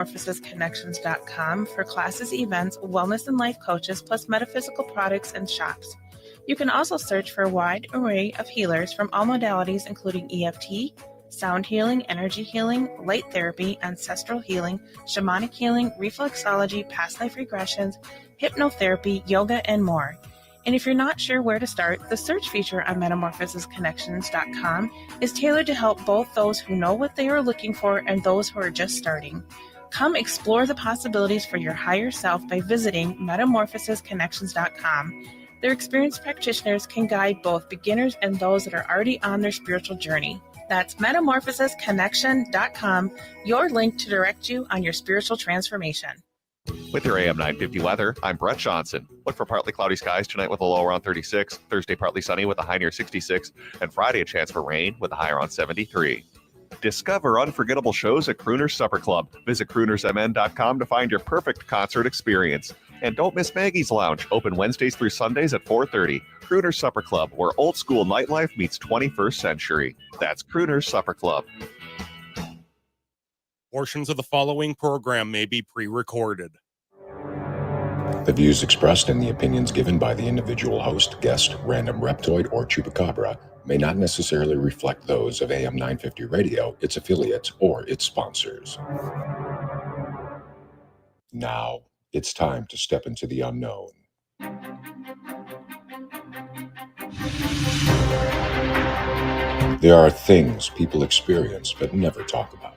metamorphosisconnections.com for classes, events, wellness and life coaches, plus metaphysical products and shops. You can also search for a wide array of healers from all modalities, including EFT, sound healing, energy healing, light therapy, ancestral healing, shamanic healing, reflexology, past life regressions, hypnotherapy, yoga, and more. And if you're not sure where to start, the search feature on metamorphosisconnections.com is tailored to help both those who know what they are looking for and those who are just starting. Come explore the possibilities for your higher self by visiting metamorphosisconnections.com. Their experienced practitioners can guide both beginners and those that are already on their spiritual journey. That's metamorphosisconnection.com, your link to direct you on your spiritual transformation. With your AM 950 weather, I'm Brett Johnson. Look for partly cloudy skies tonight with a low around 36, Thursday partly sunny with a high near 66, and Friday a chance for rain with a high around 73. Discover unforgettable shows at Crooner's Supper Club. Visit croonersmn.com to find your perfect concert experience. And don't miss Maggie's Lounge, open Wednesdays through Sundays at 4:30. Crooner's Supper Club, where old school nightlife meets 21st century. That's Crooner's Supper Club. Portions of the following program may be pre-recorded. The views expressed and the opinions given by the individual host, guest, random reptoid, or chupacabra may not necessarily reflect those of AM 950 Radio, its affiliates, or its sponsors. Now, it's time to step into the unknown. There are things people experience but never talk about.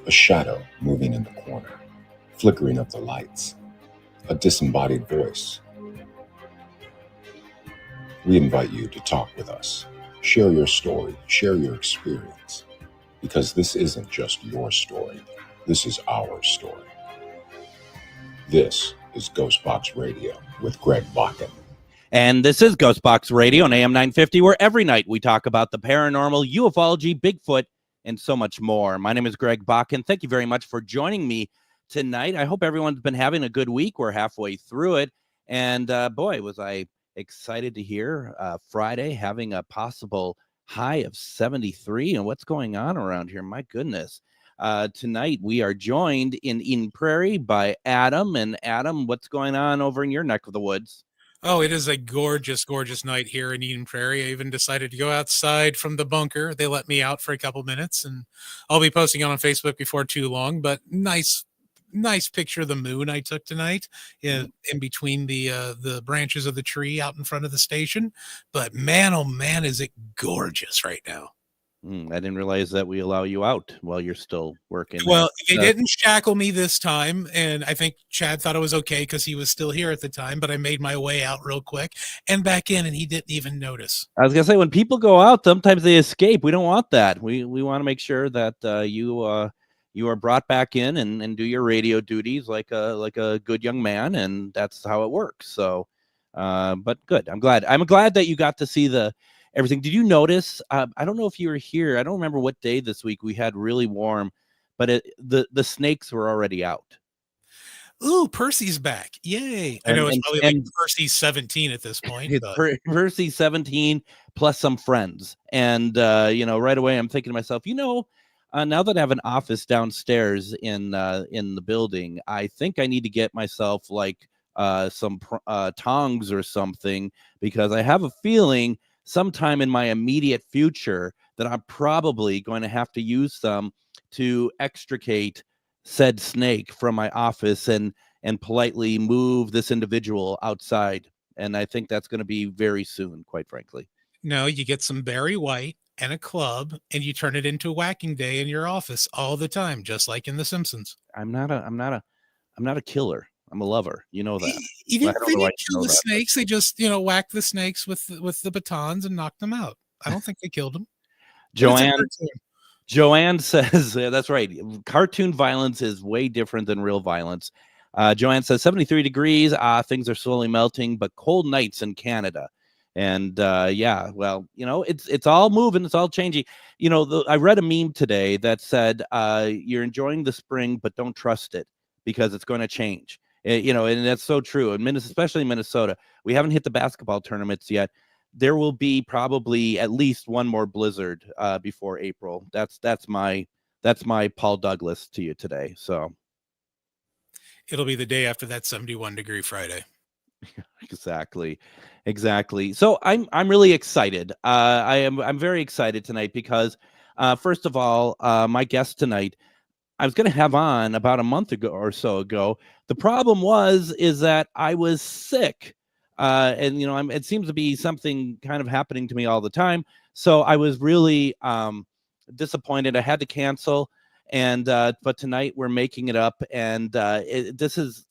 A shadow moving in the corner, flickering of the lights, a disembodied voice. We invite you to talk with us. Share your story, share your experience, because this isn't just your story. This is our story. This is GhostBox Radio with Greg Bakun. And this is GhostBox Radio on AM 950, where every night we talk about the paranormal, ufology, Bigfoot, and so much more. My name is Greg Bakun. Thank you very much for joining me tonight. I hope everyone's been having a good week. We're halfway through it. And boy, was I excited to hear Friday having a possible high of 73. And what's going on around here? My goodness. Tonight we are joined in Eden Prairie by Adam. And Adam, what's going on over in your neck of the woods? Oh, it is a gorgeous, gorgeous night here in Eden Prairie. I even decided to go outside from the bunker. They let me out for a couple minutes, and I'll be posting it on Facebook before too long. But nice picture of the moon I took tonight in between the branches of the tree out in front of the station. But man, oh man, is it gorgeous right now. I didn't realize that we allow you out while you're still working. Well, they didn't shackle me this time, and I think Chad thought it was okay because he was still here at the time, but I made my way out real quick and back in, and he didn't even notice. I was going to say, when people go out, sometimes they escape. We don't want that. We want to make sure that you are brought back in and do your radio duties like a good young man, and that's how it works. So, but good. I'm glad that you got to see everything. Did you notice? I don't know if you were here. I don't remember what day this week we had really warm, but the snakes were already out. Ooh, Percy's back. Yay. I know it's probably like Percy 17 at this point. Percy 17 plus some friends. And, right away I'm thinking to myself, now that I have an office downstairs in the building, I think I need to get myself like some tongs or something, because I have a feeling sometime in my immediate future that I'm probably going to have to use some to extricate said snake from my office and politely move this individual outside. And I think that's going to be very soon, quite frankly. No, you get some Barry White and a club and you turn it into a whacking day in your office all the time, just like in The Simpsons. I'm not a killer. I'm a lover. You know that. They didn't kill the snakes. They just, whacked the snakes with the batons and knocked them out. I don't think they killed them. Joanne says, that's right. Cartoon violence is way different than real violence. Joanne says 73 degrees. Things are slowly melting, but cold nights in Canada. And it's all moving. It's all changing. I read a meme today that said, you're enjoying the spring, but don't trust it because it's going to change. And that's so true. And especially in Minnesota, we haven't hit the basketball tournaments yet. There will be probably at least one more blizzard before April. That's my that's my Paul Douglas to you today. So It'll be the day after that 71-degree Friday. Exactly. So I'm really excited. I'm very excited tonight because first of all, my guest tonight I was going to have on about a month ago or so ago. The problem is that I was sick. And it seems to be something kind of happening to me all the time. So I was really disappointed. I had to cancel, and but tonight we're making it up, and this is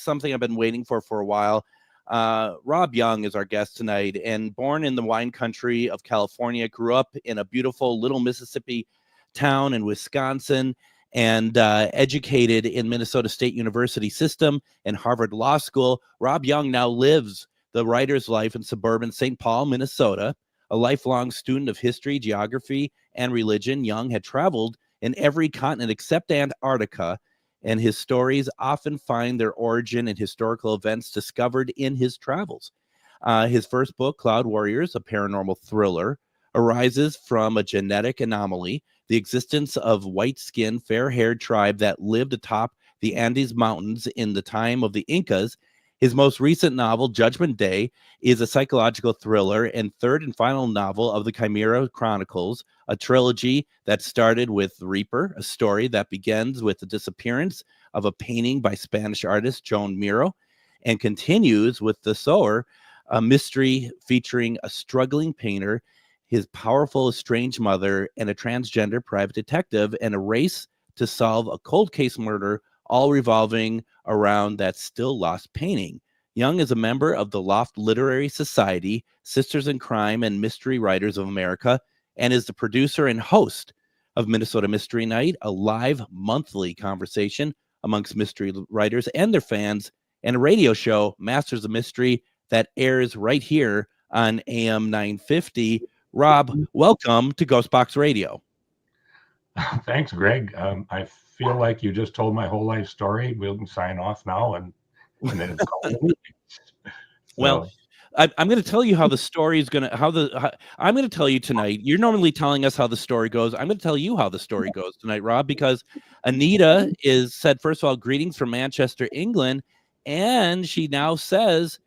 something I've been waiting for a while. Rob Jung is our guest tonight, and born in the wine country of California, grew up in a beautiful little Mississippi town in Wisconsin, and educated in Minnesota State University system and Harvard Law School. Rob Jung now lives the writer's life in suburban St. Paul, Minnesota. A lifelong student of history, geography, and religion, Jung had traveled in every continent except Antarctica, and his stories often find their origin in historical events discovered in his travels. His first book, Cloud Warriors, a paranormal thriller, arises from a genetic anomaly, the existence of white-skinned, fair-haired tribe that lived atop the Andes Mountains in the time of the Incas. His most recent novel, Judgment Day, is a psychological thriller and third and final novel of the Chimera Chronicles, a trilogy that started with Reaper, a story that begins with the disappearance of a painting by Spanish artist Joan Miro, and continues with The Sower, a mystery featuring a struggling painter, his powerful estranged mother, and a transgender private detective, and a race to solve a cold case murder, all revolving around that still lost painting. Jung is a member of the Loft Literary Society, Sisters in Crime and Mystery Writers of America, and is the producer and host of Minnesota Mystery Night, a live monthly conversation amongst mystery writers and their fans, and a radio show, Masters of Mystery, that airs right here on AM 950. Rob, welcome to GhostBox Radio. Thanks, Greg. I feel like you just told my whole life story. We can sign off now, and then it's called. Well, I'm going to tell you how the story is going to, I'm going to tell you tonight. You're normally telling us how the story goes. I'm going to tell you how the story goes tonight, Rob, because Anita said, first of all, greetings from Manchester, England. And she now says,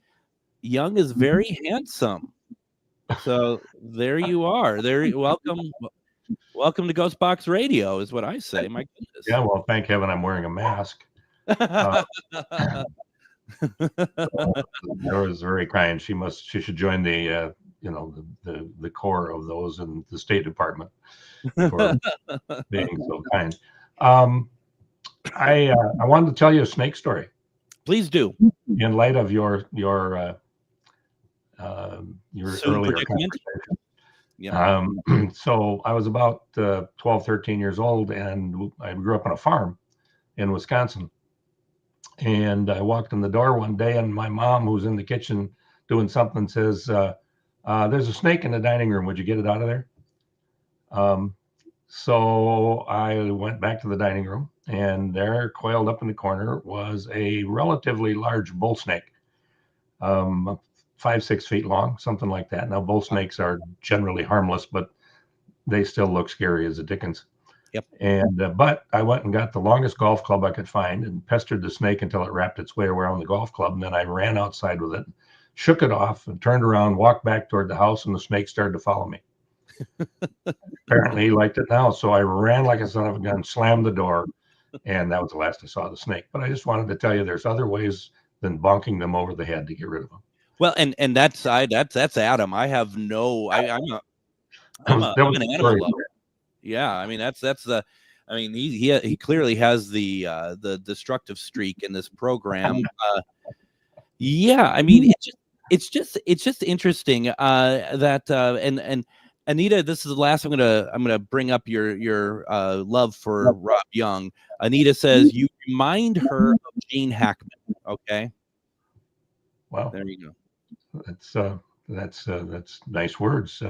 Jung is very handsome. So there you are. Welcome to GhostBox Radio is what I say. My goodness. Yeah, well, thank heaven I'm wearing a mask. That was very kind. She should join the the core of those in the State Department for being so kind. I wanted to tell you a snake story. Please do. In light of your earlier conversation. Yeah. So I was about 12, 13 years old, and I grew up on a farm in Wisconsin. And I walked in the door one day, and my mom, who's in the kitchen doing something, says, there's a snake in the dining room. Would you get it out of there? So I went back to the dining room, and there, coiled up in the corner, was a relatively large bull snake. 5-6 feet long, something like that. Now, bull snakes are generally harmless, but they still look scary as the dickens. Yep. And but I went and got the longest golf club I could find and pestered the snake until it wrapped its way around the golf club. And then I ran outside with it, shook it off, and turned around, walked back toward the house, and the snake started to follow me. Apparently, he liked it now, so I ran like a son of a gun, slammed the door, and that was the last I saw the snake. But I just wanted to tell you, there's other ways than bonking them over the head to get rid of them. Well, and that's Adam. I have no. I'm an animal lover. Yeah, I mean that's the. I mean he clearly has the destructive streak in this program. Yeah, I mean it's just interesting that and Anita, this is the last I'm gonna bring up your love for Rob Jung. Anita says you remind her of Gene Hackman. Okay. Well, there you go. That's nice words.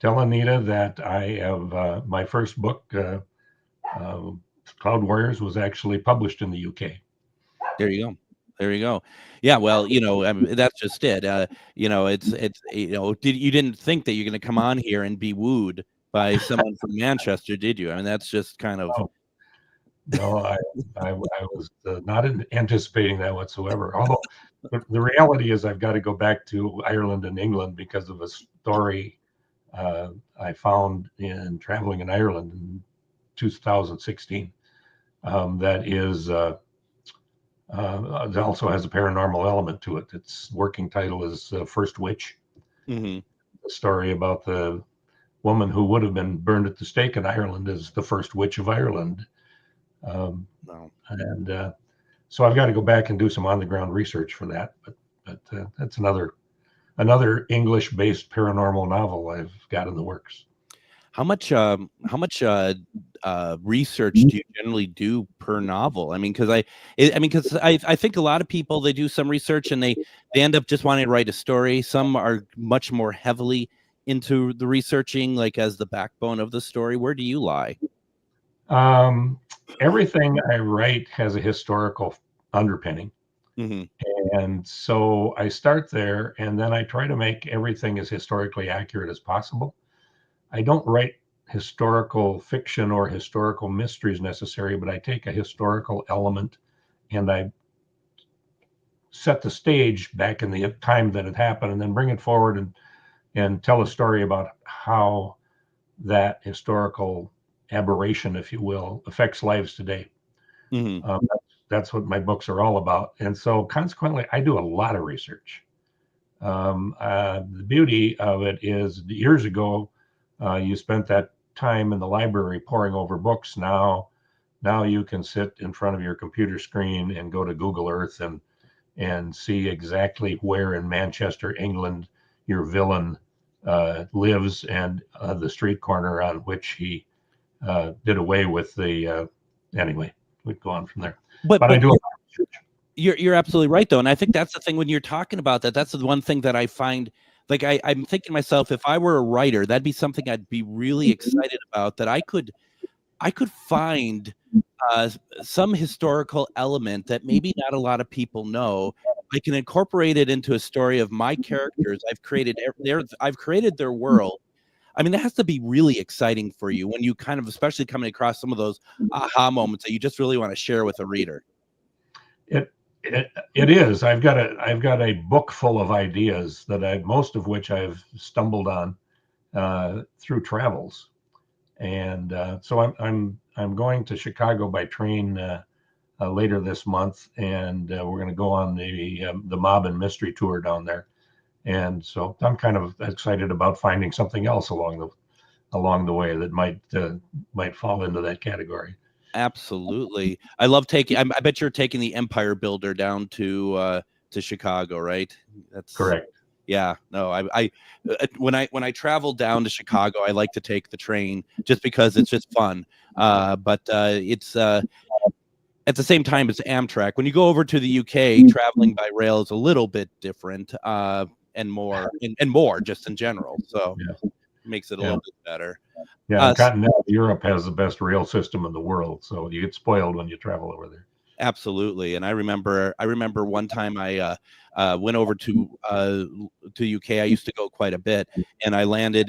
Tell Anita that I have my first book, Cloud Warriors, was actually published in the UK. There you go. Yeah, well, I mean, that's just it. It's you didn't think that you're going to come on here and be wooed by someone from Manchester, did you? I mean, that's just kind of. Oh, no, I was not anticipating that whatsoever. Although the reality is, I've got to go back to Ireland and England because of a story I found in traveling in Ireland in 2016. That is it also has a paranormal element to it. Its working title is First Witch. Mm-hmm. A story about the woman who would have been burned at the stake in Ireland as the first witch of Ireland. No. And so I've got to go back and do some on-the-ground research for that. But that's another English-based paranormal novel I've got in the works. How much research do you generally do per novel? I mean, because I think a lot of people, they do some research and they end up just wanting to write a story. Some are much more heavily into the researching, like as the backbone of the story. Where do you lie? Everything I write has a historical underpinning. Mm-hmm. And so I start there, and then I try to make everything as historically accurate as possible. I don't write historical fiction or historical mysteries necessarily, but I take a historical element and I set the stage back in the time that it happened, and then bring it forward and tell a story about how that historical aberration, if you will, affects lives today. Mm-hmm. That's what my books are all about. And so consequently, I do a lot of research. The beauty of it is years ago, you spent that time in the library poring over books. Now you can sit in front of your computer screen and go to Google Earth and see exactly where in Manchester, England, your villain lives, and the street corner on which he did away with the. Anyway, we'd go on from there. But I do a lot of research. You're absolutely right, though, and I think that's the thing when you're talking about that. That's the one thing that I find. Like I'm thinking to myself, if I were a writer, that'd be something I'd be really excited about. That I could find some historical element that maybe not a lot of people know. I can incorporate it into a story of my characters. I've created their world. I mean, that has to be really exciting for you when you kind of, especially coming across some of those aha moments that you just really want to share with a reader. It is. I've got a book full of ideas that most of which I've stumbled on through travels, and so I'm going to Chicago by train later this month, and we're going to go on the mob and mystery tour down there, and so I'm kind of excited about finding something else along the way that might fall into that category. Absolutely. I love taking. I bet you're taking the Empire Builder down to Chicago, right? That's correct. Yeah. No. I when I travel down to Chicago, I like to take the train just because it's just fun. But it's at the same time it's Amtrak. When you go over to the UK, traveling by rail is a little bit different and more just in general. So it makes it a little bit better. Yeah, continental Europe has the best rail system in the world, so you get spoiled when you travel over there. Absolutely, and I remember one time I went over to UK. I used to go quite a bit, and I landed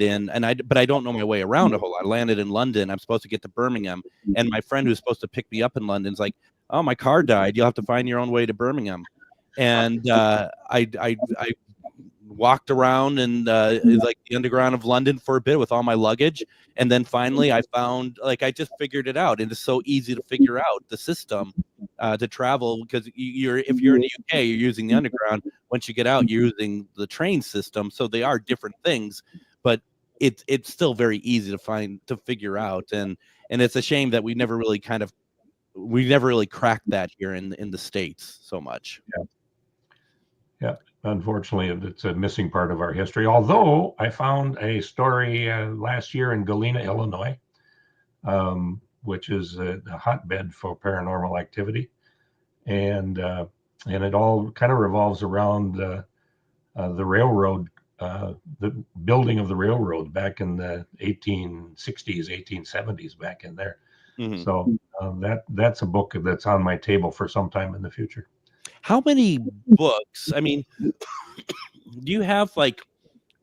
but I don't know my way around a whole lot. I landed in London. I'm supposed to get to Birmingham, and my friend who's supposed to pick me up in London is like, "Oh, my car died. You'll have to find your own way to Birmingham." And I walked around and like the underground of London for a bit with all my luggage, and then finally I found, like, I just figured it out, and it's so easy to figure out the system to travel, because if you're in the UK, you're using the underground. Once you get out, you're using the train system, so they are different things, but it's still very easy to figure out, and it's a shame that we never really cracked that here in the States so much. Yeah. Unfortunately, it's a missing part of our history. Although I found a story last year in Galena, Illinois, which is a hotbed for paranormal activity, and it all kind of revolves around the railroad, the building of the railroad back in the 1860s, 1870s, back in there. Mm-hmm. So that's a book that's on my table for some time in the future. How many books? I mean, do you have like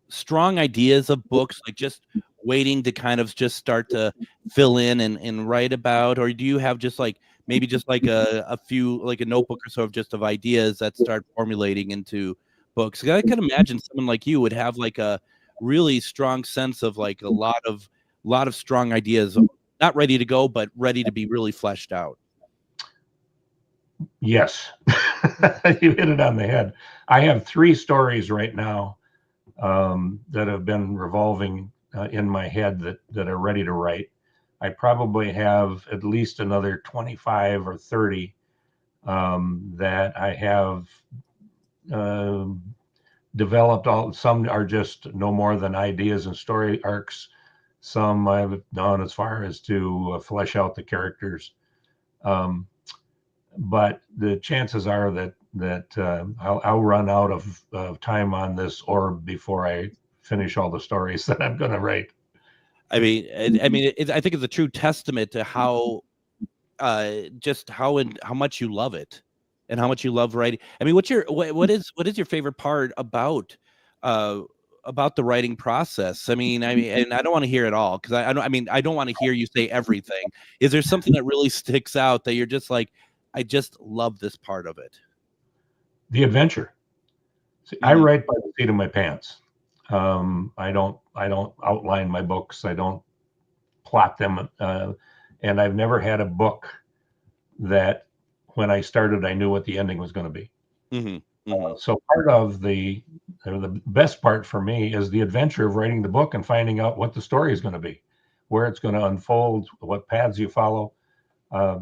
strong ideas of books, like just waiting to kind of just start to fill in and write about, or do you have just like maybe just like a few, like a notebook or so of just of ideas that start formulating into books? 'Cause I can imagine someone like you would have like a really strong sense of like a lot of strong ideas, not ready to go, but ready to be really fleshed out. Yes, you hit it on the head. I have 3 stories right now that have been revolving in my head that are ready to write. I probably have at least another 25 or 30 that I have developed. Some are just no more than ideas and story arcs. Some I've gone as far as to flesh out the characters. But the chances are that I'll run out of time on this orb before I finish all the stories that I'm going to write. I mean, I think it's a true testament to how just how much you love it and how much you love writing. I mean, what is your favorite part about the writing process? I mean, and I don't want to hear it all, because I don't want to hear you say everything. Is there something that really sticks out that you're just like, I just love this part of it? The adventure. See, I write by the seat of my pants. I don't outline my books. I don't plot them. And I've never had a book that when I started, I knew what the ending was going to be. So part of the best part for me is the adventure of writing the book and finding out what the story is going to be, where it's going to unfold, what paths you follow.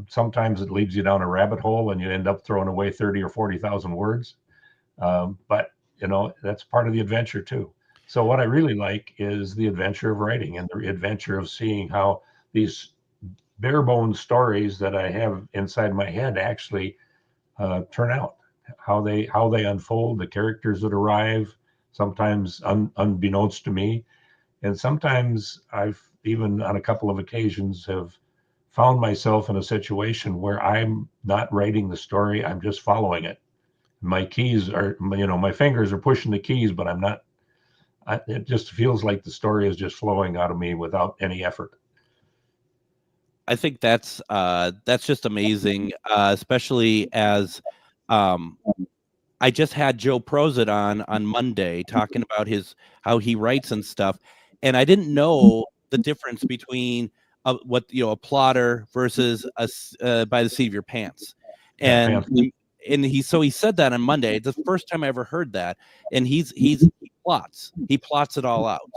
Sometimes it leads you down a rabbit hole and you end up throwing away 30 or 40,000 words. But that's part of the adventure too. So what I really like is the adventure of writing and the adventure of seeing how these bare bones stories that I have inside my head actually turn out, how they unfold, the characters that arrive, sometimes unbeknownst to me. And sometimes I've even on a couple of occasions have found myself in a situation where I'm not writing the story, I'm just following it. My keys are, my fingers are pushing the keys, but I'm not. It just feels like the story is just flowing out of me without any effort. I think that's just amazing, especially as I just had Joe Prozit on Monday talking about how he writes and stuff, and I didn't know the difference between a plotter versus by the seat of your pants, and he said that on Monday. It's the first time I ever heard that, and he plots it all out.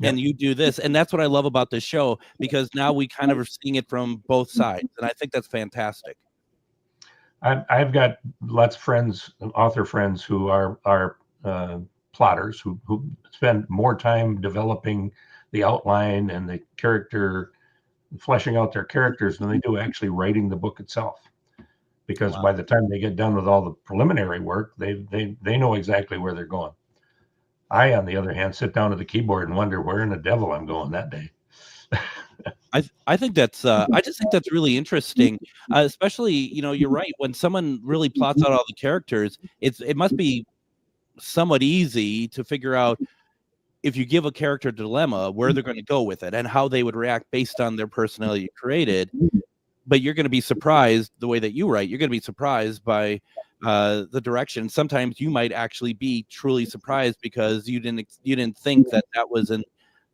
And you do this, and that's what I love about this show, because now we kind of are seeing it from both sides, and I think that's fantastic. I've got lots of friends, author friends, who are plotters who spend more time developing the outline and the character, fleshing out their characters, than they do actually writing the book itself. Because by the time they get done with all the preliminary work, they know exactly where they're going. I, on the other hand, sit down at the keyboard and wonder where in the devil I'm going that day. I think that's I just think that's really interesting, especially you're right, when someone really plots out all the characters, it must be somewhat easy to figure out, if you give a character a dilemma, where they're going to go with it and how they would react based on their personality you created. But you're going to be surprised the way that you write. You're going to be surprised by the direction. Sometimes you might actually be truly surprised because you didn't think that was in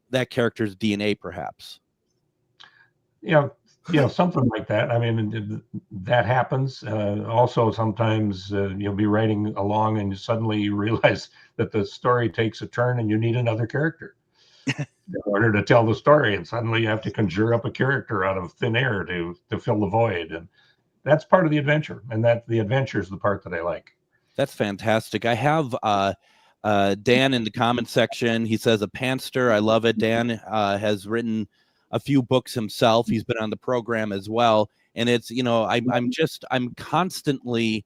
that character's DNA, perhaps. Something like that. I mean, that happens. Also, sometimes you'll be writing along and suddenly you realize that the story takes a turn and you need another character in order to tell the story. And suddenly you have to conjure up a character out of thin air to fill the void. And that's part of the adventure. And that the adventure is the part that I like. That's fantastic. I have Dan in the comment section. He says, a pantster. I love it. Dan has written a few books himself. He's been on the program as well. And it's, I'm constantly,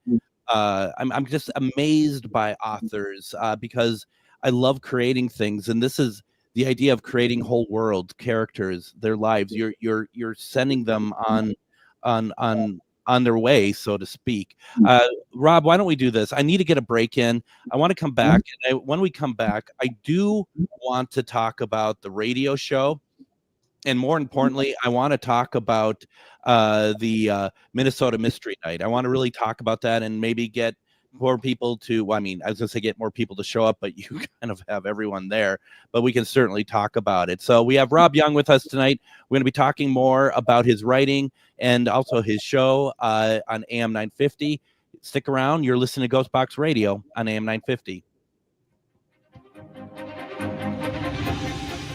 I'm just amazed by authors because I love creating things. And this is the idea of creating whole world characters, their lives. You're sending them on on their way, so to speak. Rob, why don't we do this? I need to get a break in. I want to come back. And when we come back, I do want to talk about the radio show. And more importantly, I want to talk about the Minnesota Mystery Night. I want to really talk about that and maybe get more people to, well, I mean, I was going to say get more people to show up, but you kind of have everyone there. But we can certainly talk about it. So we have Rob Jung with us tonight. We're going to be talking more about his writing and also his show on AM 950. Stick around. You're listening to GhostBox Radio on AM 950.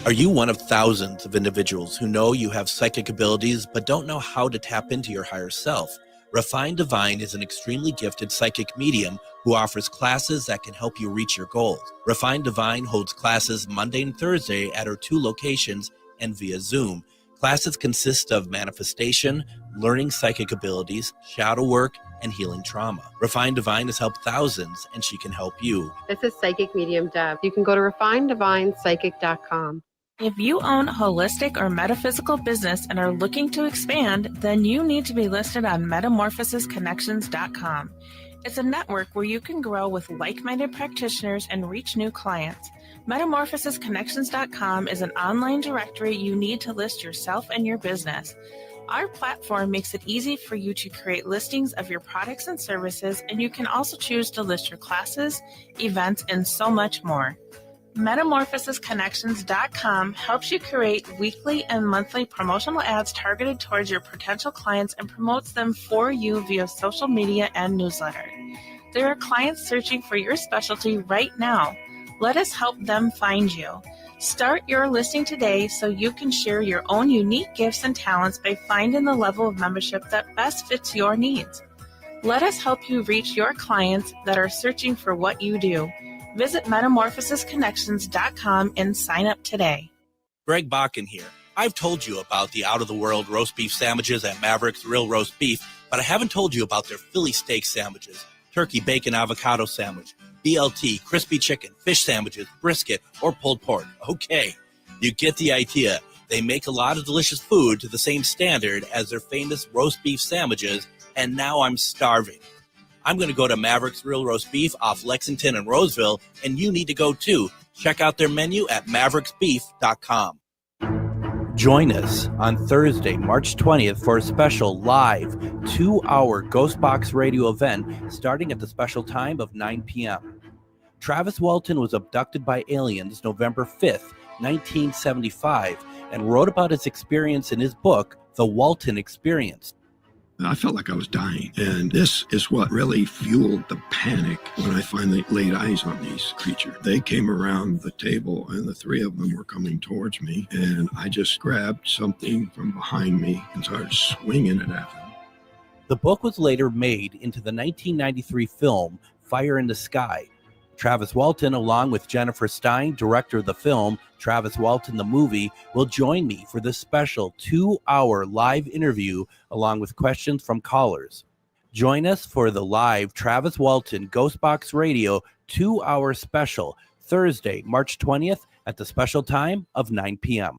Are you one of thousands of individuals who know you have psychic abilities but don't know how to tap into your higher self? Refined Divine is an extremely gifted psychic medium who offers classes that can help you reach your goals. Refined Divine holds classes Monday and Thursday at her 2 locations and via Zoom. Classes consist of manifestation, learning psychic abilities, shadow work, and healing trauma. Refined Divine has helped thousands, and she can help you. This is Psychic Medium Deb. You can go to refineddivinepsychic.com. If you own a holistic or metaphysical business and are looking to expand, then you need to be listed on metamorphosisconnections.com. It's a network where you can grow with like-minded practitioners and reach new clients. Metamorphosisconnections.com is an online directory you need to list yourself and your business. Our platform makes it easy for you to create listings of your products and services, and you can also choose to list your classes, events, and so much more. Metamorphosisconnections.com helps you create weekly and monthly promotional ads targeted towards your potential clients and promotes them for you via social media and newsletter. There are clients searching for your specialty right now. Let us help them find you. Start your listing today so you can share your own unique gifts and talents by finding the level of membership that best fits your needs. Let us help you reach your clients that are searching for what you do. Visit metamorphosisconnections.com and sign up today. Greg Bakun here. I've told you about the out-of-the-world roast beef sandwiches at Maverick's Real Roast Beef, but I haven't told you about their Philly steak sandwiches, turkey bacon avocado sandwich, BLT, crispy chicken, fish sandwiches, brisket, or pulled pork. Okay, you get the idea. They make a lot of delicious food to the same standard as their famous roast beef sandwiches, and now I'm starving. I'm going to go to Maverick's Real Roast Beef off Lexington and Roseville, and you need to go too. Check out their menu at mavericksbeef.com. Join us on Thursday, March 20th for a special live 2-hour GhostBox Radio event starting at the special time of 9 p.m. Travis Walton was abducted by aliens November 5th, 1975, and wrote about his experience in his book, The Walton Experience. I felt like I was dying. And this is what really fueled the panic when I finally laid eyes on these creatures. They came around the table and the 3 of them were coming towards me. And I just grabbed something from behind me and started swinging it at them. The book was later made into the 1993 film Fire in the Sky. Travis Walton, along with Jennifer Stein, director of the film, Travis Walton the Movie, will join me for this special 2-hour live interview along with questions from callers. Join us for the live Travis Walton GhostBox Radio 2-hour special, Thursday, March 20th at the special time of 9 p.m.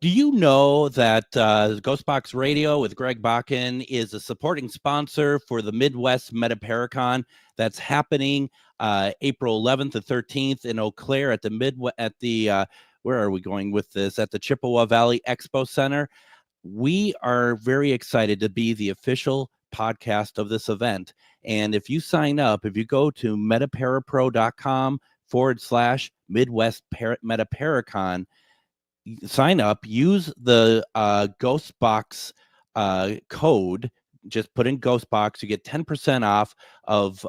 Do you know that GhostBox Radio with Greg Bakun is a supporting sponsor for the Midwest Metaparacon that's happening April 11th and 13th in Eau Claire at the where are we going with this? At the Chippewa Valley Expo Center. We are very excited to be the official podcast of this event. And if you sign up, if you go to metaparapro.com/Midwest Metaparacon, sign up, use the GhostBox code. Just put in GhostBox. You get 10% off of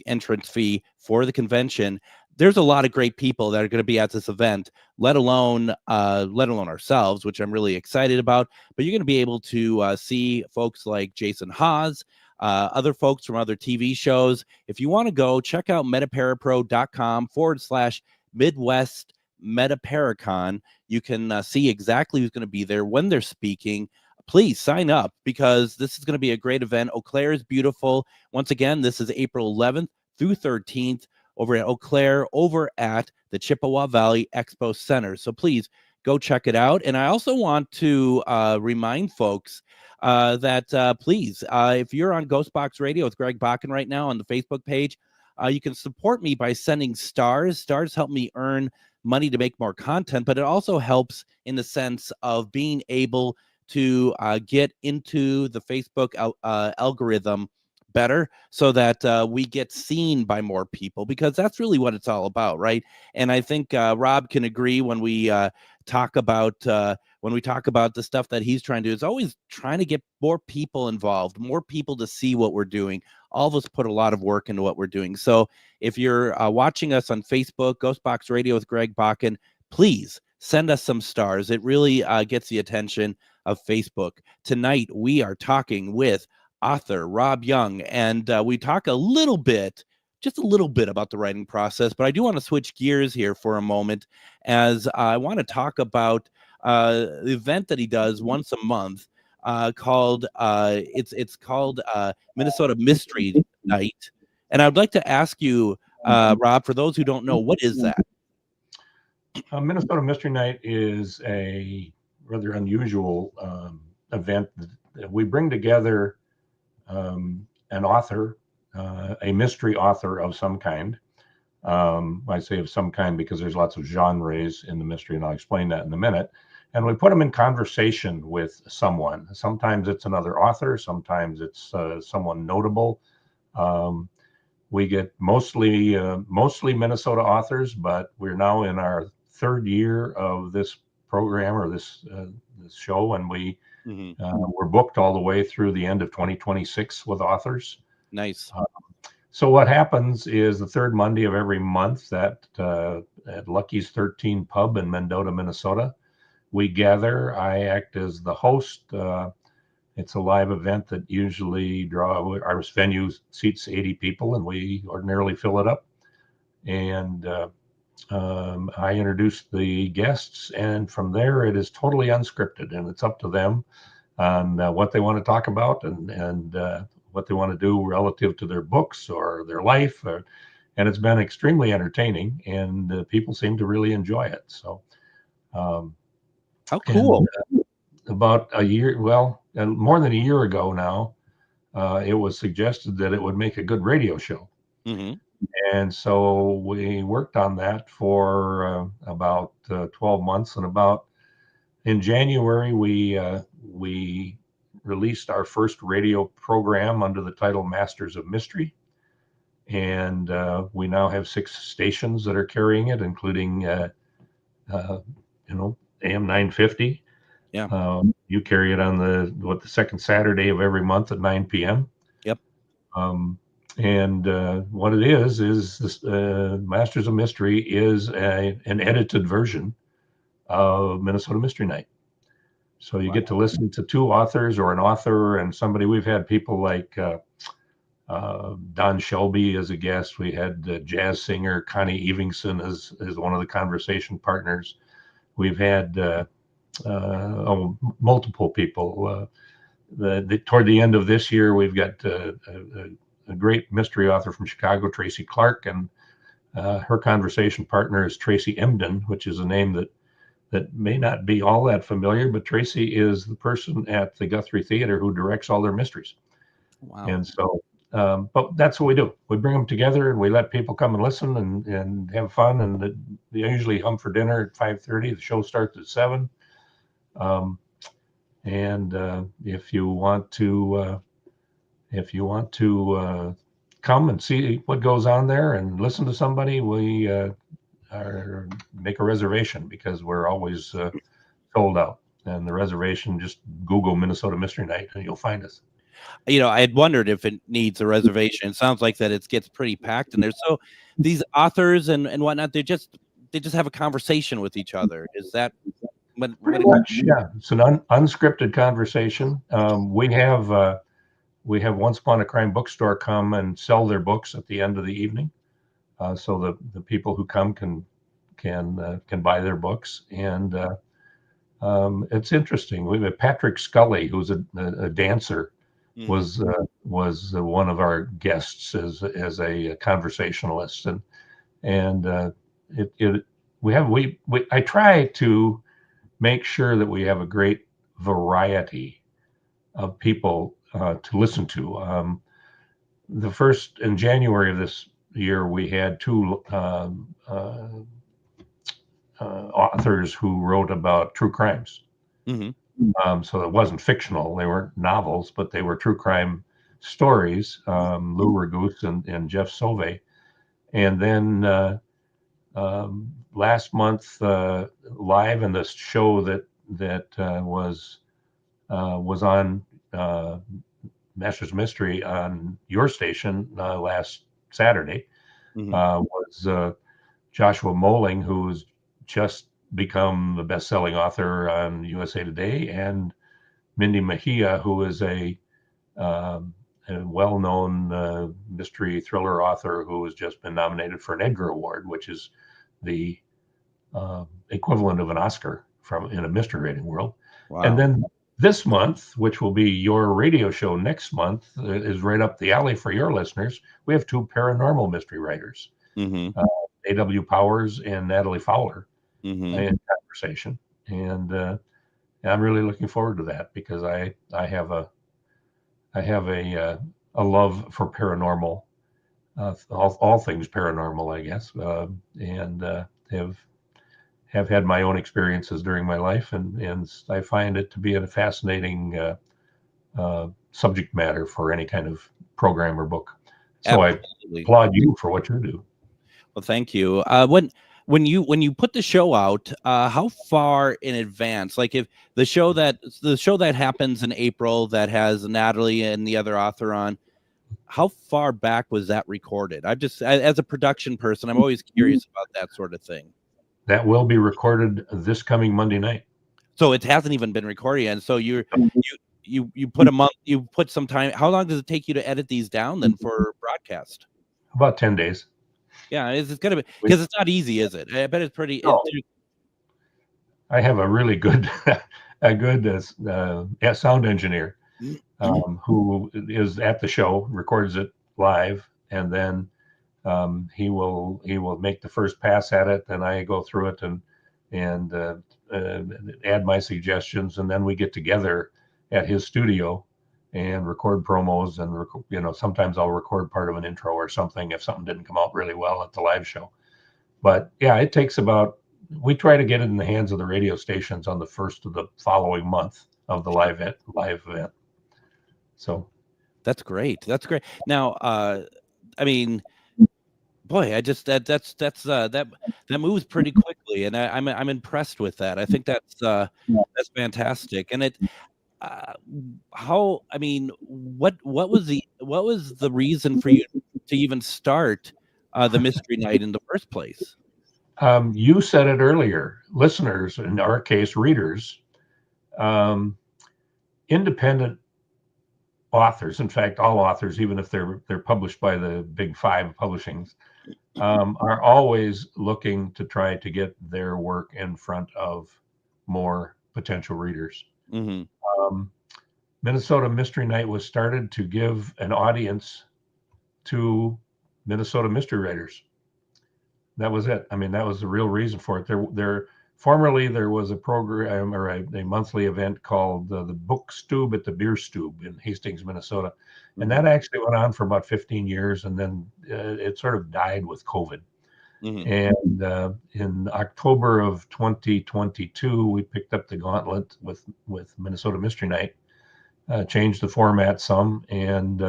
entrance fee for the convention. There's a lot of great people that are going to be at this event, let alone ourselves, which I'm really excited about. But you're going to be able to see folks like Jason Hawes, other folks from other TV shows. If you want to go, check out metaparapro.com/Midwest Metaparacon. You can see exactly who's going to be there when they're speaking. Please sign up because this is going to be a great event. Eau Claire is beautiful. Once again, this is April 11th through 13th over at Eau Claire, over at the Chippewa Valley Expo Center. So please go check it out. And I also want to remind folks that please, if you're on GhostBox Radio with Greg Bakun right now on the Facebook page, you can support me by sending stars. Stars help me earn money to make more content, but it also helps in the sense of being able to get into the Facebook algorithm better, so that we get seen by more people, because that's really what it's all about, right? And I think Rob can agree when we talk about the stuff that he's trying to do. It's always trying to get more people involved, more people to see what we're doing. All of us put a lot of work into what we're doing. So if you're watching us on Facebook, GhostBox Radio with Greg Bakun, please send us some stars. It really gets the attention of Facebook. Tonight, we are talking with author Rob Jung, and we talk just a little bit about the writing process, but I do want to switch gears here for a moment, as I want to talk about the event that he does once a month called Minnesota Mystery Night. And I'd like to ask you, Rob, for those who don't know, what is that? Minnesota Mystery Night is a rather unusual event that we bring together an author, a mystery author of some kind. I say of some kind because there's lots of genres in the mystery, and I'll explain that in a minute. And we put them in conversation with someone. Sometimes it's another author, sometimes it's someone notable. We get mostly Minnesota authors, but we're now in our third year of this program, or this show, and we're booked all the way through the end of 2026 with authors. Nice. So what happens is the third Monday of every month at Lucky's 13 Pub in Mendota, Minnesota, we gather. I act as the host. It's a live event that usually our venue seats 80 people, and we ordinarily fill it up. And I introduce the guests, and from there it is totally unscripted, and it's up to them on what they want to talk about and what they want to do relative to their books or their life. And it's been extremely entertaining, and people seem to really enjoy it. So, how cool. About a year, more than a year ago now, it was suggested that it would make a good radio show. Mm-hmm. And so we worked on that for about 12 months. And in January, we released our first radio program under the title Masters of Mystery. And we now have 6 stations that are carrying it, including, AM 950. Yeah. You carry it on the second Saturday of every month at 9 p.m. Yep. And what it is this Masters of Mystery is an edited version of Minnesota Mystery Night. So you get to listen to 2 authors, or an author and somebody. We've had people like Don Shelby as a guest. We had jazz singer Connie Evingson as one of the conversation partners. We've had multiple people. Toward the end of this year, we've got a great mystery author from Chicago, Tracy Clark, and her conversation partner is Tracy Emden, which is a name that may not be all that familiar, but Tracy is the person at the Guthrie Theater who directs all their mysteries. Wow. And so, but that's what we do. We bring them together and we let people come and listen and have fun. And they usually come for dinner at 5:30. The show starts at 7. If you want to come and see what goes on there and listen to somebody, we make a reservation, because we're always sold out. And the reservation, just Google Minnesota Mystery Night and you'll find us. I had wondered if it needs a reservation. It sounds like that it gets pretty packed in there. So these authors and whatnot, they just have a conversation with each other. Is that pretty much? Yeah, it's an unscripted conversation. We have Once Upon a Crime Bookstore come and sell their books at the end of the evening, so the people who come can buy their books. And it's interesting. We have Patrick Scully, who's a dancer, was one of our guests as a conversationalist, and I try to make sure that we have a great variety of people to listen to. In January of this year, we had two authors who wrote about true crimes. So it wasn't fictional. They weren't novels, but they were true crime stories, Lou Ragoose and Jeff Sauvé. And then last month, live in this show that was on Masters Mystery on your station last Saturday, was Joshua Moling, who's just become the best-selling author on USA Today, and Mindy Mejia, who is a well-known mystery thriller author who has just been nominated for an Edgar Award, which is the equivalent of an Oscar in a mystery writing world. Wow. And then this month, which will be your radio show next month, is right up the alley for your listeners. We have two paranormal mystery writers, A.W. Powers and Natalie Fowler, in conversation. And I'm really looking forward to that, because I have a love for paranormal, all things paranormal, I guess, and have had my own experiences during my life, and I find it to be a fascinating subject matter for any kind of program or book. So absolutely. I applaud you for what you do. Well, thank you. When you put the show out, how far in advance, like if the show that happens in April that has Natalie and the other author on, how far back was that recorded? As a production person, I'm always curious about that sort of thing. That will be recorded this coming Monday night. So it hasn't even been recorded yet. So you put a month, you put some time. How long does it take you to edit these down then for broadcast? About 10 days. Yeah, it's gonna be, because it's not easy, is it? I bet it's pretty. No. I have a really good, sound engineer who is at the show, records it live, and then he will make the first pass at it, and I go through it and add my suggestions, and then we get together at his studio and record promos, and sometimes I'll record part of an intro or something if something didn't come out really well at the live show. But yeah, it takes we try to get it in the hands of the radio stations on the first of the following month of the live event. So that's great. Now, I mean, boy, that moves pretty quickly, and I'm impressed with that. I think that's fantastic. And it, what was the reason for you to even start the mystery night in the first place? You said it earlier, listeners, in our case, readers, independent authors, in fact, all authors, even if they're published by the big five publishings, are always looking to try to get their work in front of more potential readers. Minnesota Mystery Night was started to give an audience to Minnesota mystery writers. That was it. I mean, that was the real reason for it. Formerly, there was a program or a monthly event called the Book Stube at the Beer Stube in Hastings, Minnesota. And that actually went on for about 15 years, and then it sort of died with COVID. And in October of 2022, we picked up the gauntlet with Minnesota Mystery Night, changed the format some, and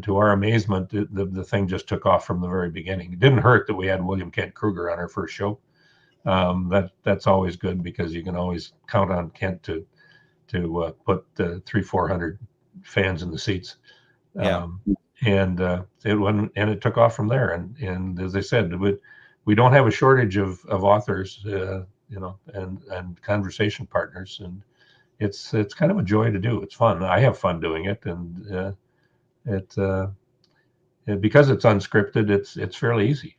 to our amazement, the thing just took off from the very beginning. It didn't hurt that we had William Kent Kruger on our first show. That's always good, because you can always count on Kent to put 300-400 fans in the seats. And it took off from there. And as I said, we don't have a shortage of authors, and conversation partners, and it's kind of a joy to do. It's fun. I have fun doing it, and because it's unscripted, it's fairly easy.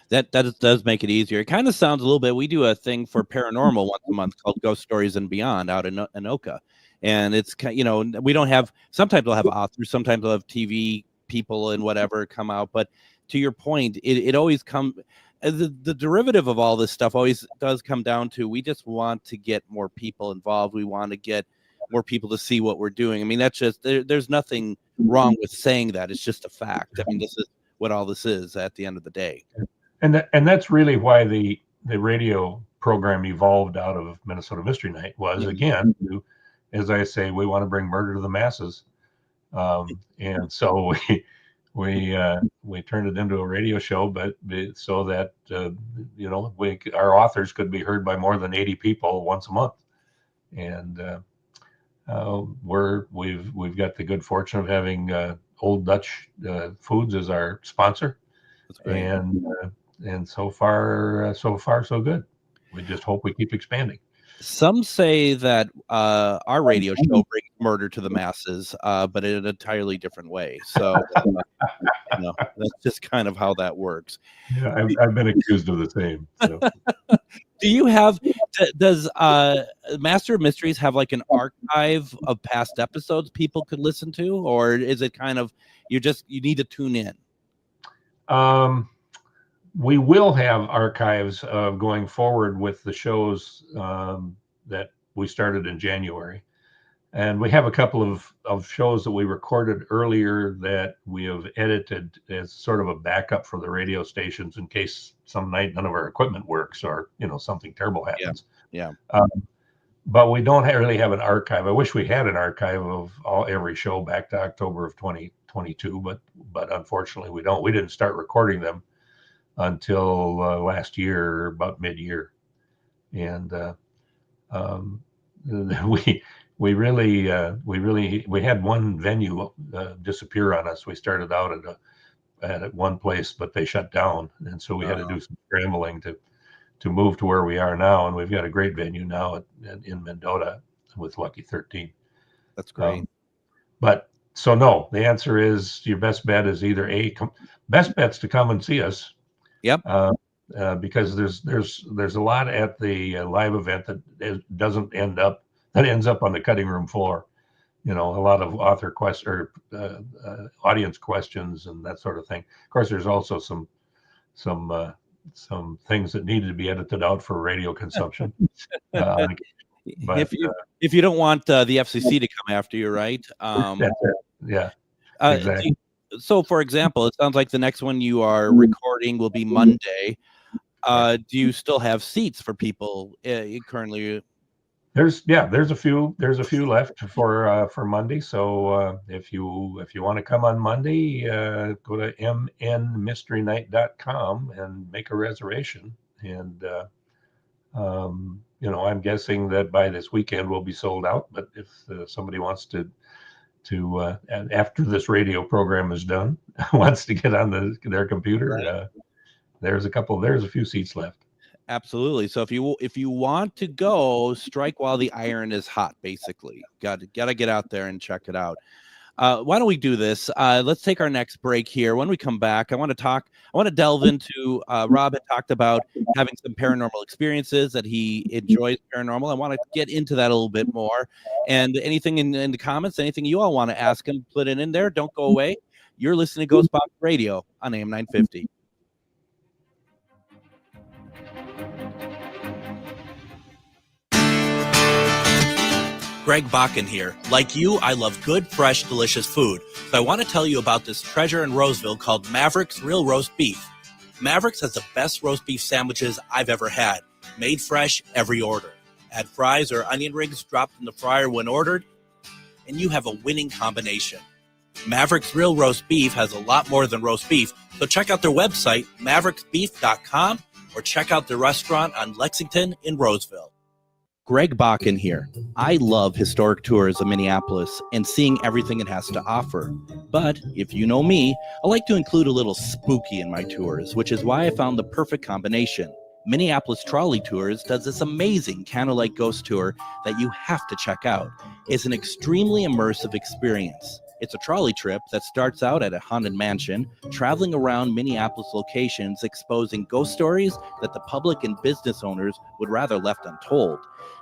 That does make it easier. It kind of sounds a little bit. We do a thing for paranormal once a month called Ghost Stories and Beyond out in Anoka, and it's we don't have. Sometimes we'll have authors, sometimes we'll have TV people and whatever come out. But to your point, it always comes. the derivative of all this stuff always does come down to, we just want to get more people involved. We want to get more people to see what we're doing. I mean, that's just, there's nothing wrong with saying that. It's just a fact. I mean, this is what all this is at the end of the day. And that's really why the radio program evolved out of Minnesota Mystery Night was, again, as I say, we want to bring murder to the masses. And so we turned it into a radio show, but so that, our authors could be heard by more than 80 people once a month. And we've got the good fortune of having Old Dutch Foods as our sponsor. That's great. And so far so good. We just hope we keep expanding. Some say that our radio show brings murder to the masses, but in an entirely different way. So that's just kind of how that works. Yeah, I've been accused of the same. So. Does Master of Mysteries have like an archive of past episodes people could listen to, or is it kind of you need to tune in? We will have archives going forward with the shows that we started in January. And we have a couple of shows that we recorded earlier that we have edited as sort of a backup for the radio stations in case some night none of our equipment works or, something terrible happens. Yeah. But we don't really have an archive. I wish we had an archive of every show back to October of 2022, but unfortunately we don't. We didn't start recording them until last year, about mid-year. And we had one venue disappear on us. We started out at one place, but they shut down, and so we had to do some scrambling to move to where we are now. And we've got a great venue now in Mendota with Lucky 13. That's great. No, the answer is your best bet is either best bet's to come and see us. Yep. Because there's a lot at the live event that ends up on the cutting room floor. A lot of author audience questions and that sort of thing. Of course, there's also some things that needed to be edited out for radio consumption. But if you don't want the FCC to come after you, right? That's it. Yeah. Exactly. So, for example, it sounds like the next one you are recording will be Monday. Do you still have seats for people currently? There's a few left for Monday. So if you want to come on Monday, go to mnmysterynight.com and make a reservation. And I'm guessing that by this weekend we'll be sold out. But if somebody wants to after this radio program is done, wants to get on their computer, there's a few seats left. Absolutely. So if you want to go, strike while the iron is hot. Basically, got to get out there and check it out. Why don't we do this? Let's take our next break here. When we come back, I want to delve into. Rob had talked about having some paranormal experiences, that he enjoys paranormal. I want to get into that a little bit more. And anything in the comments, anything you all want to ask him, put it in there. Don't go away. You're listening to GhostBox Radio on AM 950. Greg Bakun here. Like you, I love good, fresh, delicious food. So I want to tell you about this treasure in Roseville called Maverick's Real Roast Beef. Maverick's has the best roast beef sandwiches I've ever had. Made fresh every order. Add fries or onion rings dropped in the fryer when ordered, and you have a winning combination. Maverick's Real Roast Beef has a lot more than roast beef, so check out their website, mavericksbeef.com, or check out their restaurant on Lexington in Roseville. Greg Bakun here. I love historic tours of Minneapolis and seeing everything it has to offer. But if you know me, I like to include a little spooky in my tours, which is why I found the perfect combination. Minneapolis Trolley Tours does this amazing candlelight ghost tour that you have to check out. It's an extremely immersive experience. It's a trolley trip that starts out at a haunted mansion, traveling around Minneapolis locations, exposing ghost stories that the public and business owners would rather left untold.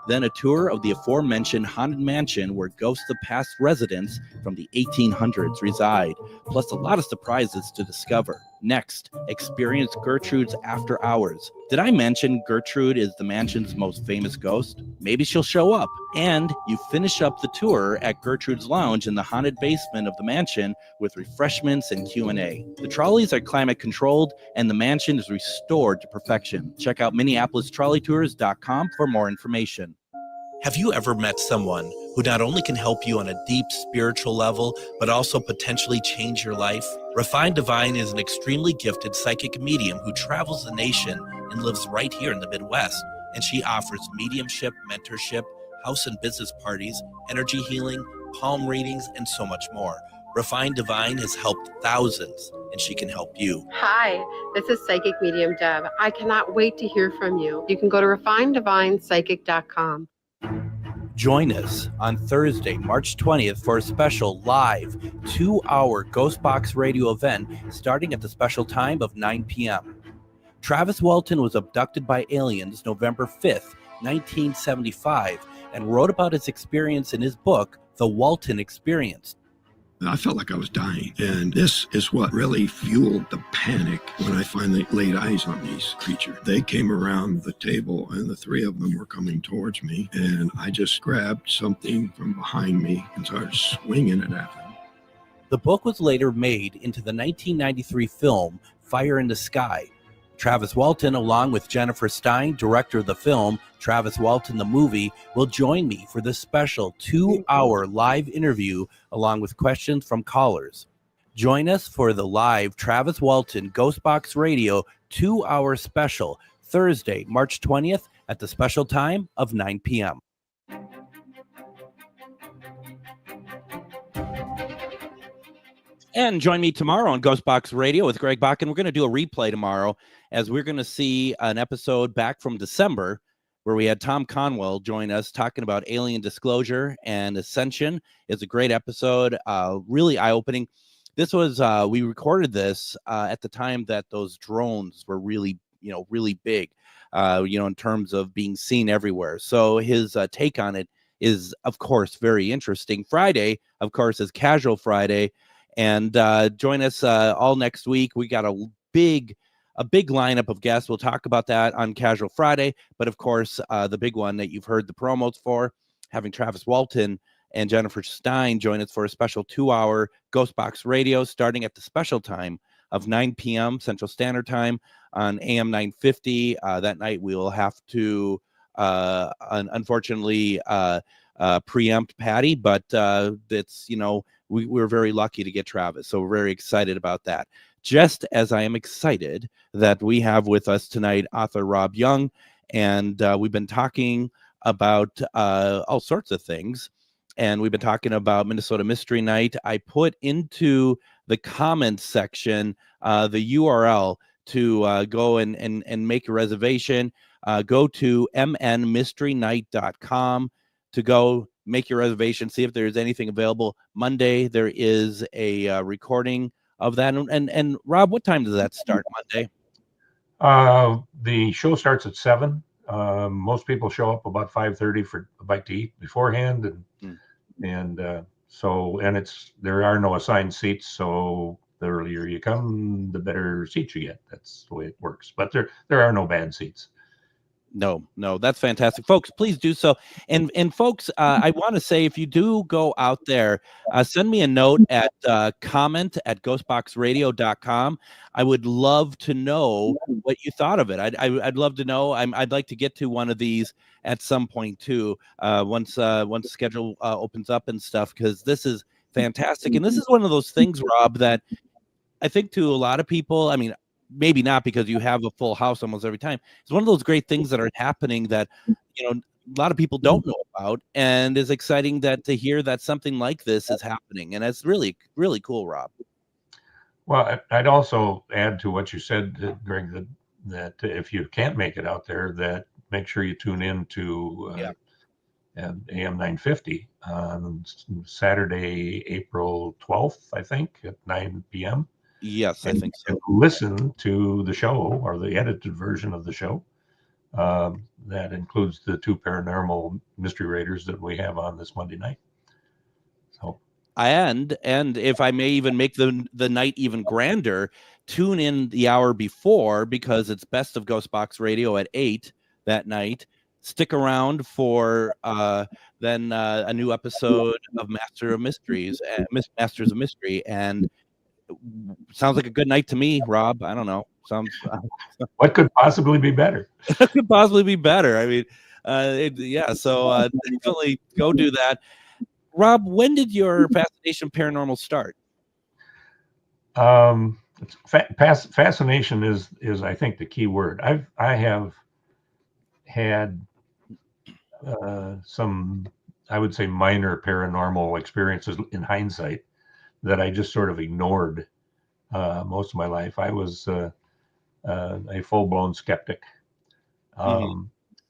then a tour of the aforementioned haunted mansion where ghosts of past residents from the 1800s reside, plus a lot of surprises to discover. Next, experience Gertrude's after hours. Did I mention Gertrude is the mansion's most famous ghost? Maybe she'll show up. And you finish up the tour at Gertrude's Lounge in the haunted basement of the mansion with refreshments and Q&A. The trolleys are climate controlled and the mansion is restored to perfection. Check out MinneapolisTrolleyTours.com for more information. Have you ever met someone who not only can help you on a deep spiritual level, but also potentially change your life? Refined Divine is an extremely gifted psychic medium who travels the nation and lives right here in the Midwest. And she offers mediumship, mentorship, house and business parties, energy healing, palm readings, and so much more. Refined Divine has helped thousands, and she can help you. Hi, this is Psychic Medium Deb. I cannot wait to hear from you. You can go to refineddivinepsychic.com. Join us on Thursday, March 20th for a special live 2-hour GhostBox Radio event starting at the special time of 9 p.m. Travis Walton was abducted by aliens November 5th, 1975, and wrote about his experience in his book, The Walton Experience. I felt like I was dying. And this is what really fueled the panic when I finally laid eyes on these creatures. They came around the table and the three of them were coming towards me. And I just grabbed something from behind me and started swinging it at them. The book was later made into the 1993 film Fire in the Sky. Travis Walton, along with Jennifer Stein, director of the film, Travis Walton the Movie, will join me for this special 2-hour live interview along with questions from callers. Join us for the live Travis Walton GhostBox Radio 2-hour special, Thursday, March 20th at the special time of 9 p.m. And join me tomorrow on GhostBox Radio with Greg Bakun. We're going to do a replay tomorrow as we're going to see an episode back from December where we had Tom Conwell join us talking about alien disclosure and ascension. It's a great episode, really eye-opening. This was, we recorded this at the time that those drones were really, really big, in terms of being seen everywhere. So his take on it is, of course, very interesting. Friday, of course, is Casual Friday. And join us all next week. We got a big lineup of guests. We'll talk about that on Casual Friday. But of course, the big one that you've heard the promos for, having Travis Walton and Jennifer Stein join us for a special 2-hour GhostBox Radio starting at the special time of 9 p.m. Central Standard Time on AM 950. That night we will have to, unfortunately, preempt Patty, but it's, we're very lucky to get Travis, so we're very excited about that. Just as I am excited that we have with us tonight author Rob Jung, and we've been talking about all sorts of things, and we've been talking about Minnesota Mystery Night. I put into the comments section the URL to go and make a reservation. Go to mnmysterynight.com to go make your reservation, see if there's anything available. Monday, there is a recording of that. And Rob, what time does that start Monday? The show starts at 7. Most people show up about 5:30 for a bite to eat beforehand. And there are no assigned seats. So the earlier you come, the better seats you get. That's the way it works. But there are no bad seats. No, that's fantastic. Folks, please do so. And folks, I want to say, if you do go out there, send me a note at comment@ghostboxradio.com. I would love to know what you thought of it. I'd love to know. I'd like to get to one of these at some point too, once the schedule opens up and stuff, because this is fantastic. And this is one of those things, Rob, that I think to a lot of people, maybe not because you have a full house almost every time. It's one of those great things that are happening that, a lot of people don't know about, and is exciting to hear that something like this is happening. And it's really, really cool, Rob. Well, I'd also add to what you said, Greg, that if you can't make it out there, that make sure you tune in to AM 950 on Saturday, April 12th, I think, at 9 p.m. Yes, I think so. Listen to the show or the edited version of the show That includes the 2 paranormal mystery raiders that we have on this Monday night. So, and if I may even make the night even grander, tune in the hour before, because it's Best of GhostBox Radio at 8 that night. Stick around for then a new episode of Masters of Mystery, and sounds like a good night to me, Rob. I don't know. Sounds what could possibly be better? could possibly be better. I mean, so definitely go do that. Rob, when did your fascination paranormal start? Fascination is I think the key word. I have had some, I would say, minor paranormal experiences in hindsight that I just sort of ignored most of my life. I was a full-blown skeptic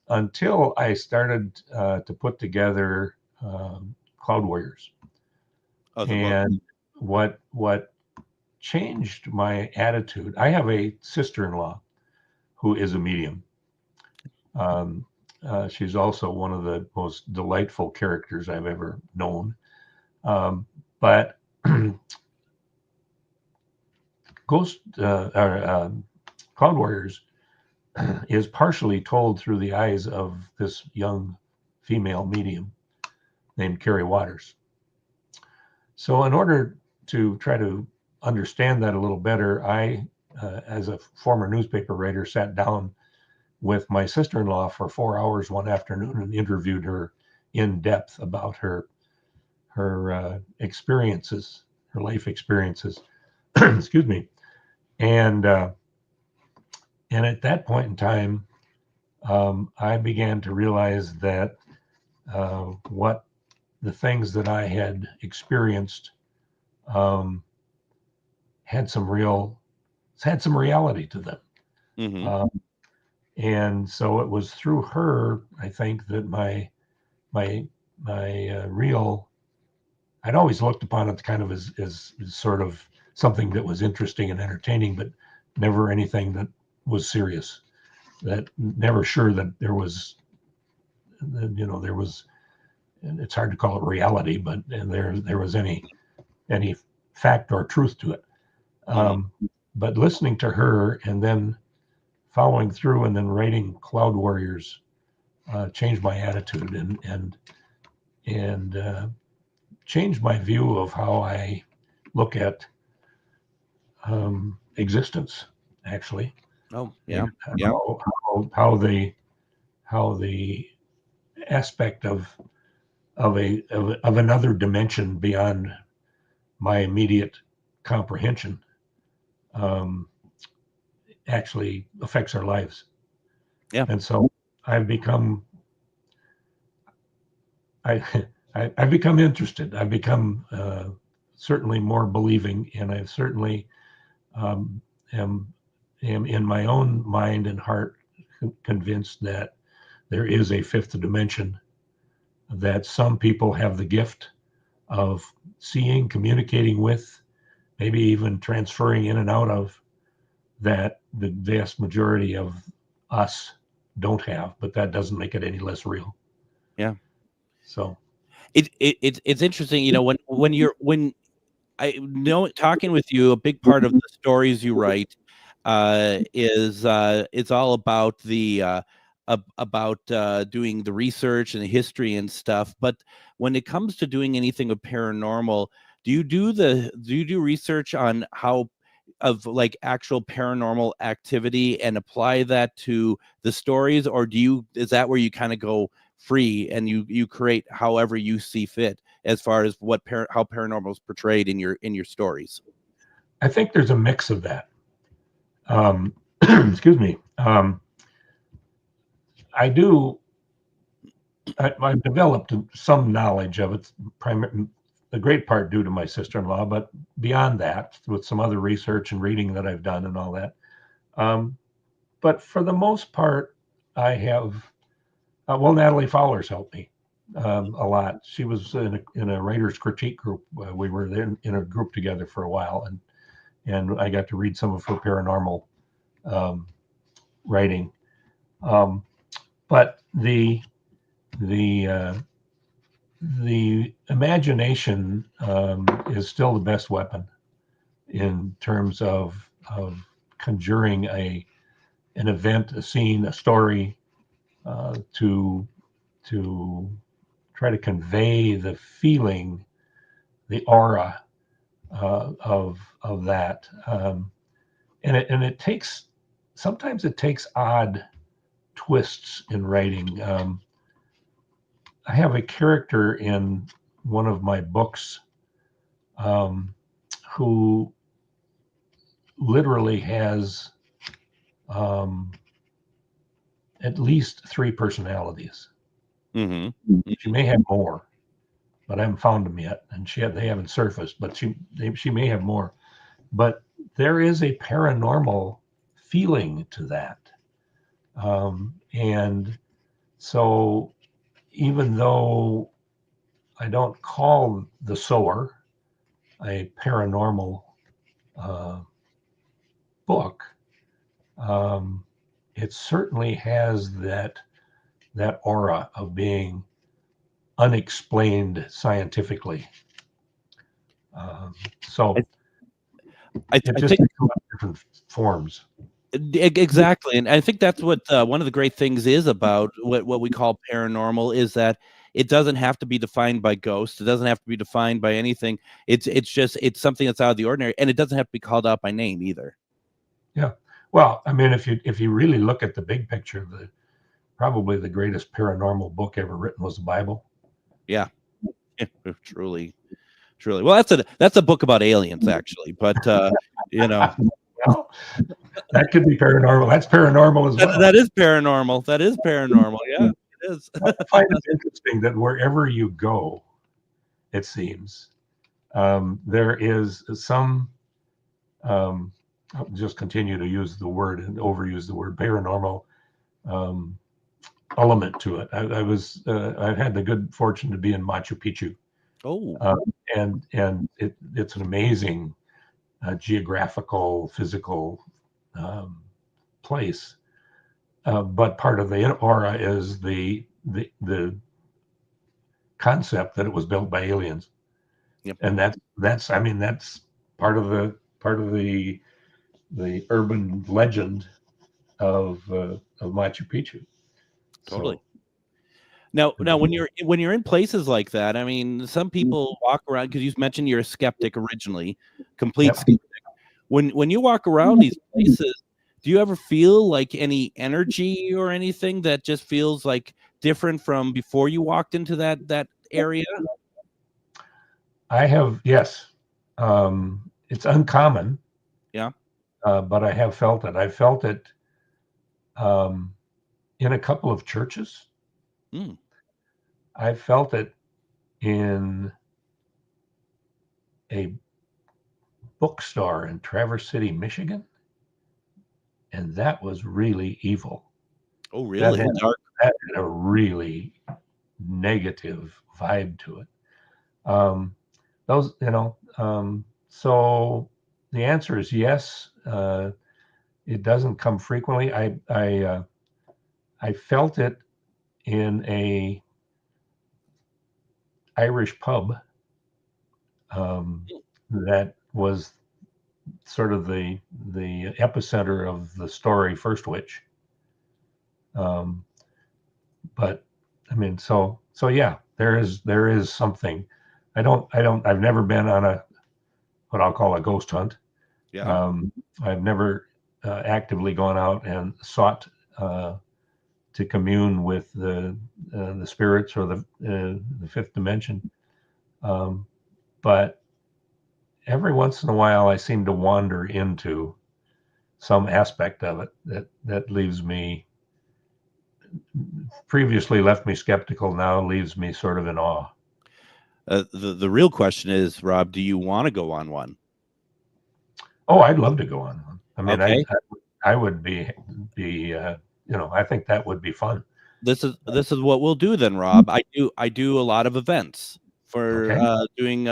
until I started to put together Cloud Warriors. And what changed my attitude, I have a sister-in-law who is a medium. She's also one of the most delightful characters I've ever known. But Cloud Warriors is partially told through the eyes of this young female medium named Carrie Waters. So in order to try to understand that a little better, I, as a former newspaper writer, sat down with my sister-in-law for 4 hours one afternoon and interviewed her in depth about her experiences, her life experiences. Excuse me. And at that point in time, I began to realize that what the things that I had experienced had some reality to them. And so it was through her, I think, that my real, I'd always looked upon it kind of as sort of something that was interesting and entertaining, but never anything that was serious. That never sure that there was, it's hard to call it reality, but there was any fact or truth to it. But listening to her and then following through and then writing Cloud Warriors changed my attitude and changed my view of how I look at existence, actually. Oh, yeah. How the aspect of another dimension beyond my immediate comprehension actually affects our lives. Yeah. And so I've become interested. I've become certainly more believing, and I certainly am in my own mind and heart convinced that there is a fifth dimension that some people have the gift of seeing, communicating with, maybe even transferring in and out of, that the vast majority of us don't have, but that doesn't make it any less real. Yeah. So it's interesting, when I know talking with you, a big part of the stories you write is it's all about the doing the research and the history and stuff. But when it comes to doing anything with paranormal, do you do research on how of like actual paranormal activity and apply that to the stories, or is that where you kind of go free and you create however you see fit as far as how paranormal is portrayed in your stories? I think there's a mix of that. Excuse me. I've developed some knowledge of it, the great part due to my sister-in-law, but beyond that, with some other research and reading that I've done and all that. But for the most part, I have, Natalie Fowler's helped me a lot. She was in a writer's critique group. We were in a group together for a while, and I got to read some of her paranormal writing. but the imagination is still the best weapon in terms of conjuring an event, a scene, a story, to try to convey the feeling, the aura of that, and it takes, sometimes it takes odd twists in writing. I have a character in one of my books who literally has at least 3 personalities. Mm-hmm. She may have more, but I haven't found them yet, and they haven't surfaced. But she may have more. But there is a paranormal feeling to that, and so even though I don't call The Sower a paranormal book, it certainly has that aura of being unexplained scientifically. So I it just think takes a lot of different forms. exactly, and I think that's what one of the great things is about what we call paranormal, is that it doesn't have to be defined by ghosts. It doesn't have to be defined by anything. It's something that's out of the ordinary, and it doesn't have to be called out by name either. Yeah. Well, I mean, if you really look at the big picture, probably the greatest paranormal book ever written was the Bible. Yeah, truly. Well, that's a book about aliens, actually, but Well, that could be paranormal. That's paranormal as well. That is paranormal. That is paranormal. Yeah, it is. I find it interesting that wherever you go, it seems, there is some, I'll just continue to use the word and overuse the word paranormal element to it. I've had the good fortune to be in Machu Picchu. Oh, and it's an amazing geographical, physical place. But part of the aura is the concept that it was built by aliens. Yep. And that's I mean, that's part of the urban legend of Machu Picchu. totally. So, Now, when you're in places like that, I mean, some people walk around, because you mentioned you're a skeptic originally, complete Yep. skeptic. When you walk around these places, do you ever feel like any energy or anything that just feels like different from before you walked into that area? I have, yes. It's uncommon. Yeah. But I have felt it. I felt it in a couple of churches. Mm. I felt it in a bookstore in Traverse City, Michigan, and that was really evil. Oh, really? That had a really negative vibe to it. Those, so the answer is yes. It doesn't come frequently. I felt it in a Irish pub that was sort of the epicenter of the story First Witch. But I mean, so yeah, there is something. I've never been on what I'll call a ghost hunt. Yeah. I've never actively gone out and sought to commune with the spirits or the fifth dimension. But every once in a while, I seem to wander into some aspect of it that leaves me, previously left me skeptical, now leaves me sort of in awe. The real question is, Rob, do you want to go on one? Oh, I'd love to go on one. I mean, Okay. I would be I think that would be fun. This is what we'll do then, Rob. I do a lot of events for doing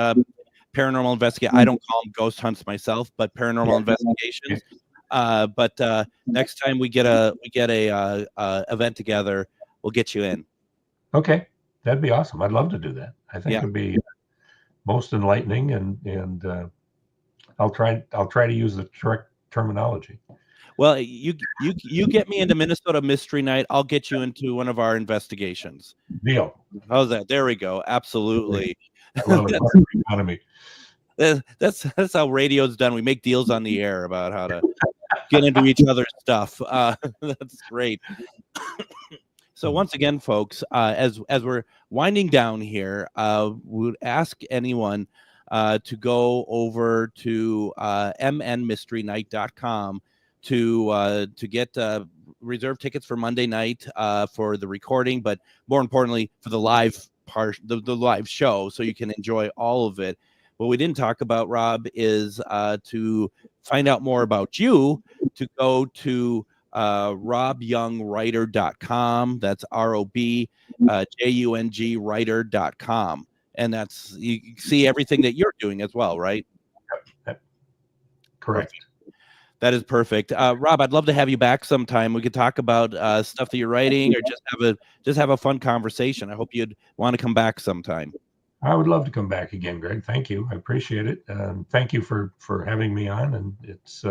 paranormal investigation. I don't call them ghost hunts myself, but paranormal investigations. But next time we get a event together, we'll get you in. Okay, that'd be awesome. I'd love to do that. I think it'd be most enlightening, and I'll try to use the correct terminology. Well, you get me into Minnesota Mystery Night. I'll get you into one of our investigations. Deal. How's that? There we go. Absolutely. I love the economy. That's how radio's done. We make deals on the air about how to get into each other's stuff. That's great. So once again, folks, as we're winding down here, we would ask anyone to go over to mnmysterynight.com to get reserve tickets for Monday night for the recording, but more importantly for the live part, the live show, so you can enjoy all of it. What we didn't talk about, Rob, is to find out more about you, to go to robjungwriter.com. That's ROBJUNG writer.com. And that's, you see everything that you're doing as well, right? Correct. Perfect. That is perfect. Rob, I'd love to have you back sometime. We could talk about stuff that you're writing, or just have a fun conversation. I hope you'd want to come back sometime. I would love to come back again, Greg. Thank you. I appreciate it. Thank you for having me on, and it's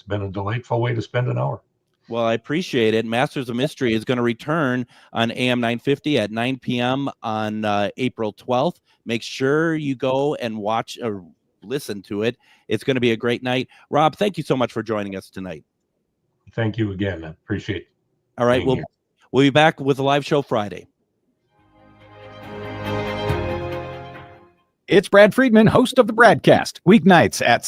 been a delightful way to spend an hour. Well, I appreciate it. Masters of Mystery is going to return on AM 950 at 9 p.m. on April 12th. Make sure you go and watch or listen to it. It's going to be a great night. Rob, thank you so much for joining us tonight. Thank you again. I appreciate it. All right, we'll be back with a live show Friday. It's Brad Friedman, host of the Bradcast, weeknights at